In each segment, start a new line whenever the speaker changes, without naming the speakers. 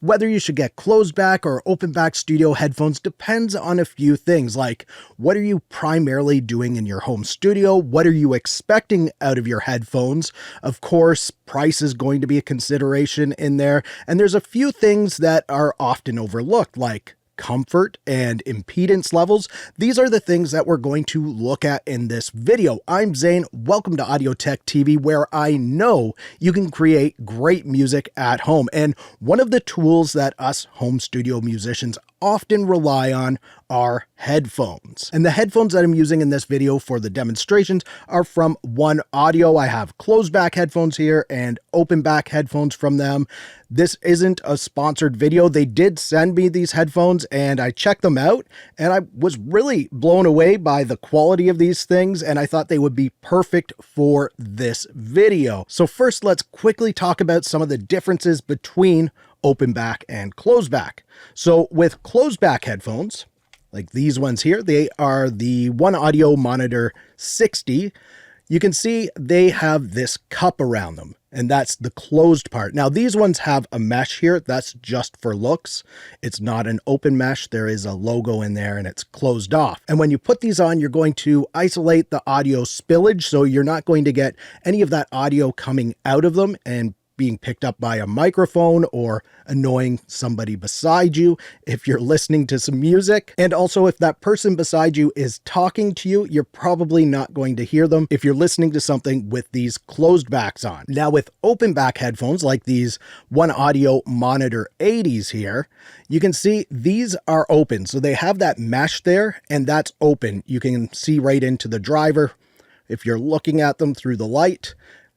Whether you should get closed back or open back studio headphones depends on a few things, like what are you primarily doing in your home studio? What are you expecting out of your headphones? Of course, price is going to be a consideration in there. And there's a few things that are often overlooked, like comfort and impedance levels. These are the things that we're going to look at in this video. I'm Zane. Welcome to Audio Tech TV, where I know you can create great music at home. And one of the tools that us home studio musicians often rely on are headphones. And the headphones that I'm using in this video for the demonstrations are from One Audio. I have closed back headphones here and open back headphones from them. This isn't a sponsored video. They did send me these headphones and I checked them out and I was really blown away by the quality of these things, and I thought they would be perfect for this video. So first, let's quickly talk about some of the differences between open back and closed back. So with closed back headphones, like these ones here, they are the One Audio Monitor 60. You can see they have this cup around them, and that's the closed part. Now these ones have a mesh here. That's just for looks. It's not an open mesh. There is a logo in there and it's closed off. And when you put these on, you're going to isolate the audio spillage. So you're not going to get any of that audio coming out of them and being picked up by a microphone or annoying somebody beside you if you're listening to some music. And also, if that person beside you is talking to you, you're probably not going to hear them if you're listening to something with these closed backs on. Now with open back headphones like these One Audio Monitor 80s here, you can see these are open. So they have that mesh there and that's open. You can see right into the driver if you're looking at them through the light.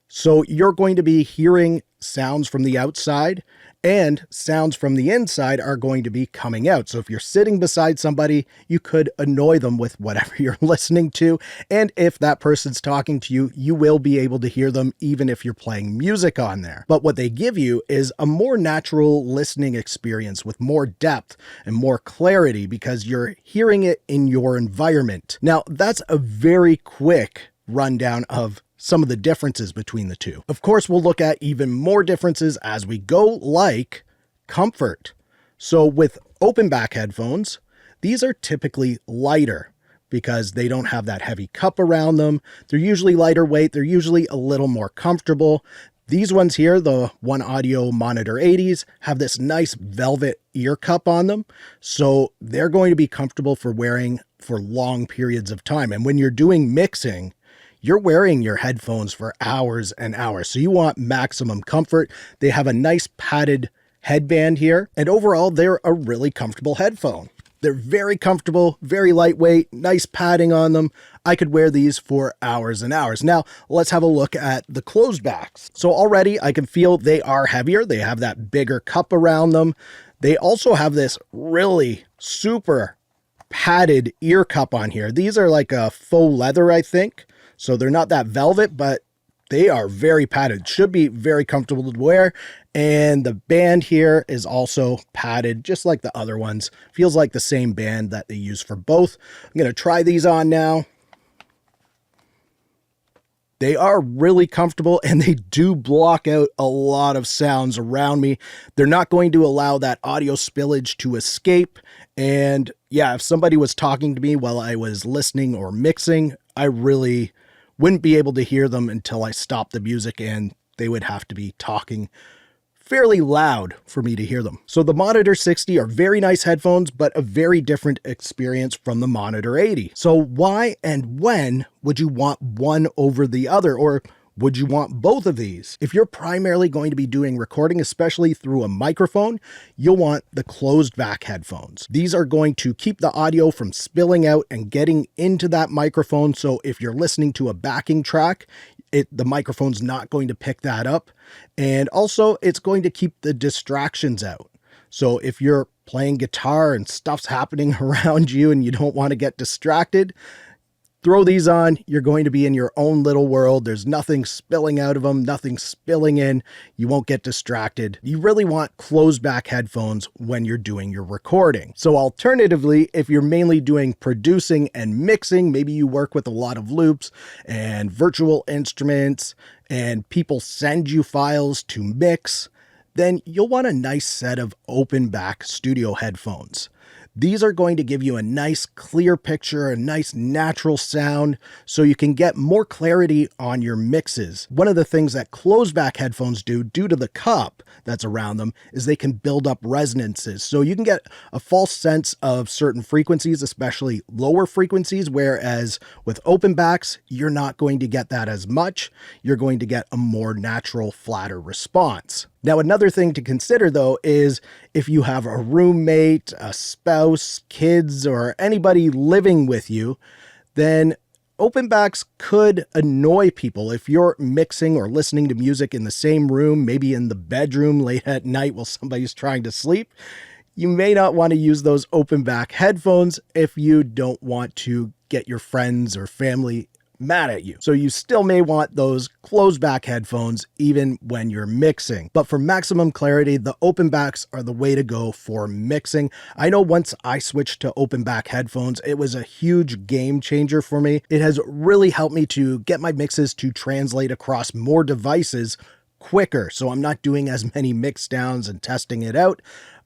So you're going to be hearing sounds from the outside and sounds from the inside are going to be coming out. So if you're sitting beside somebody, you could annoy them with whatever you're listening to. And if that person's talking to you, you will be able to hear them even if you're playing music on there. But what they give you is a more natural listening experience with more depth and more clarity because you're hearing it in your environment. Now, that's a very quick rundown of some of the differences between the two. Of course, we'll look at even more differences as we go, like comfort. So with open back headphones, these are typically lighter because they don't have that heavy cup around them. They're usually lighter weight. They're usually a little more comfortable. These ones here, the One Audio Monitor 80s, have this nice velvet ear cup on them. So they're going to be comfortable for wearing for long periods of time. And when you're doing mixing, you're wearing your headphones for hours and hours. So you want maximum comfort. They have a nice padded headband here. And overall, they're a really comfortable headphone. They're very comfortable, very lightweight, nice padding on them. I could wear these for hours and hours. Now, let's have a look at the closed backs. So already I can feel they are heavier. They have that bigger cup around them. They also have this really super padded ear cup on here. These are like a faux leather, I think. So they're not that velvet, but they are very padded. Should be very comfortable to wear. And the band here is also padded, just like the other ones. Feels like the same band that they use for both. I'm going to try these on now. They are really comfortable and they do block out a lot of sounds around me. They're not going to allow that audio spillage to escape. And yeah, if somebody was talking to me while I was listening or mixing, I really wouldn't be able to hear them until I stopped the music, and they would have to be talking fairly loud for me to hear them. So the Monitor 60 are very nice headphones, but a very different experience from the Monitor 80. So why and when would you want one over the other, or would you want both of these? If you're primarily going to be doing recording, especially through a microphone, you'll want the closed back headphones. These are going to keep the audio from spilling out and getting into that microphone. So if you're listening to a backing track, the microphone's not going to pick that up. And also it's going to keep the distractions out. So if you're playing guitar and stuff's happening around you and you don't want to get distracted, throw these on, you're going to be in your own little world. There's nothing spilling out of them, nothing spilling in. You won't get distracted. You really want closed back headphones when you're doing your recording. So alternatively, if you're mainly doing producing and mixing, maybe you work with a lot of loops and virtual instruments and people send you files to mix, then you'll want a nice set of open back studio headphones. These are going to give you a nice clear picture, a nice natural sound, so you can get more clarity on your mixes. One of the things that closed back headphones do, due to the cup that's around them, is they can build up resonances. So you can get a false sense of certain frequencies, especially lower frequencies, whereas with open backs, you're not going to get that as much. You're going to get a more natural, flatter response. Now, another thing to consider, though, is if you have a roommate, a spouse, kids, or anybody living with you, then open backs could annoy people. If you're mixing or listening to music in the same room, maybe in the bedroom late at night while somebody's trying to sleep, you may not want to use those open back headphones if you don't want to get your friends or family mad at you. So you still may want those closed back headphones even when you're mixing. But for maximum clarity, the open backs are the way to go for mixing. I know once I switched to open back headphones, it was a huge game changer for me. It has really helped me to get my mixes to translate across more devices quicker. So I'm not doing as many mix downs and testing it out.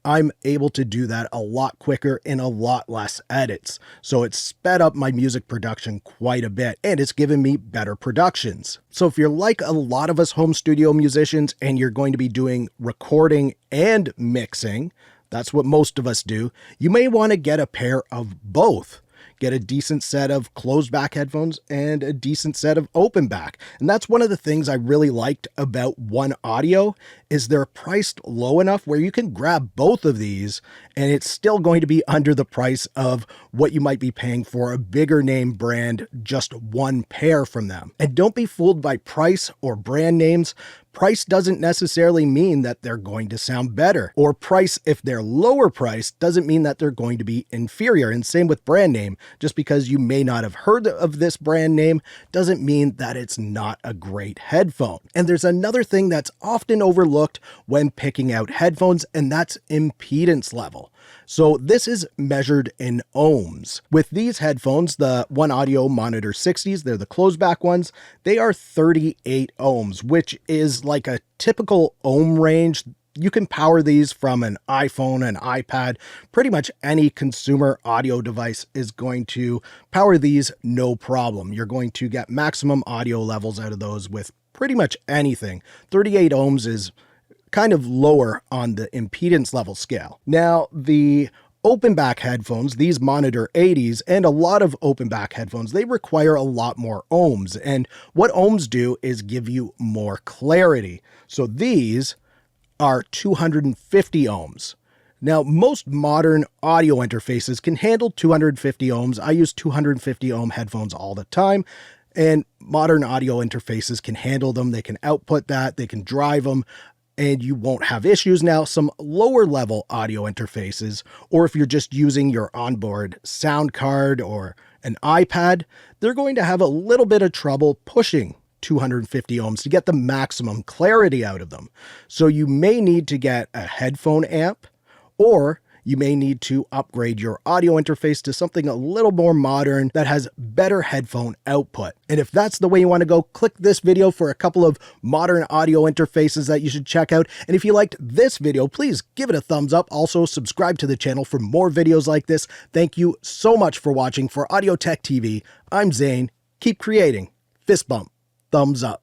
I'm able to do that a lot quicker in a lot less edits. So it's sped up my music production quite a bit, and it's given me better productions. So if you're like a lot of us home studio musicians and you're going to be doing recording and mixing, that's what most of us do, you may want to get a pair of both. Get a decent set of closed back headphones and a decent set of open back. And that's one of the things I really liked about One Audio is they're priced low enough where you can grab both of these and it's still going to be under the price of what you might be paying for a bigger name brand, just one pair from them. And don't be fooled by price or brand names. Price doesn't necessarily mean that they're going to sound better, or price, if they're lower priced, doesn't mean that they're going to be inferior. And same with brand name. Just because you may not have heard of this brand name doesn't mean that it's not a great headphone. And there's another thing that's often overlooked when picking out headphones, and that's impedance level. So this is measured in ohms. With these headphones, the One Audio Monitor 60s, they're the closed back ones, they are 38 ohms, which is like a typical ohm range. You can power these from an iPhone, an iPad, pretty much any consumer audio device is going to power these no problem. You're going to get maximum audio levels out of those with pretty much anything. 38 ohms is kind of lower on the impedance level scale. Now, the open back headphones, these Monitor 80s, and a lot of open back headphones, they require a lot more ohms. And what ohms do is give you more clarity. So these are 250 ohms. Now, most modern audio interfaces can handle 250 ohms. I use 250 ohm headphones all the time. And modern audio interfaces can handle them. They can output that, they can drive them, and you won't have issues. Now, some lower level audio interfaces, or if you're just using your onboard sound card or an iPad, they're going to have a little bit of trouble pushing 250 ohms to get the maximum clarity out of them. So you may need to get a headphone amp, or you may need to upgrade your audio interface to something a little more modern that has better headphone output. And if that's the way you want to go, click this video for a couple of modern audio interfaces that you should check out. And if you liked this video, please give it a thumbs up. Also, subscribe to the channel for more videos like this. Thank you so much for watching. For Audio Tech TV, I'm Zane. Keep creating. Fist bump. Thumbs up.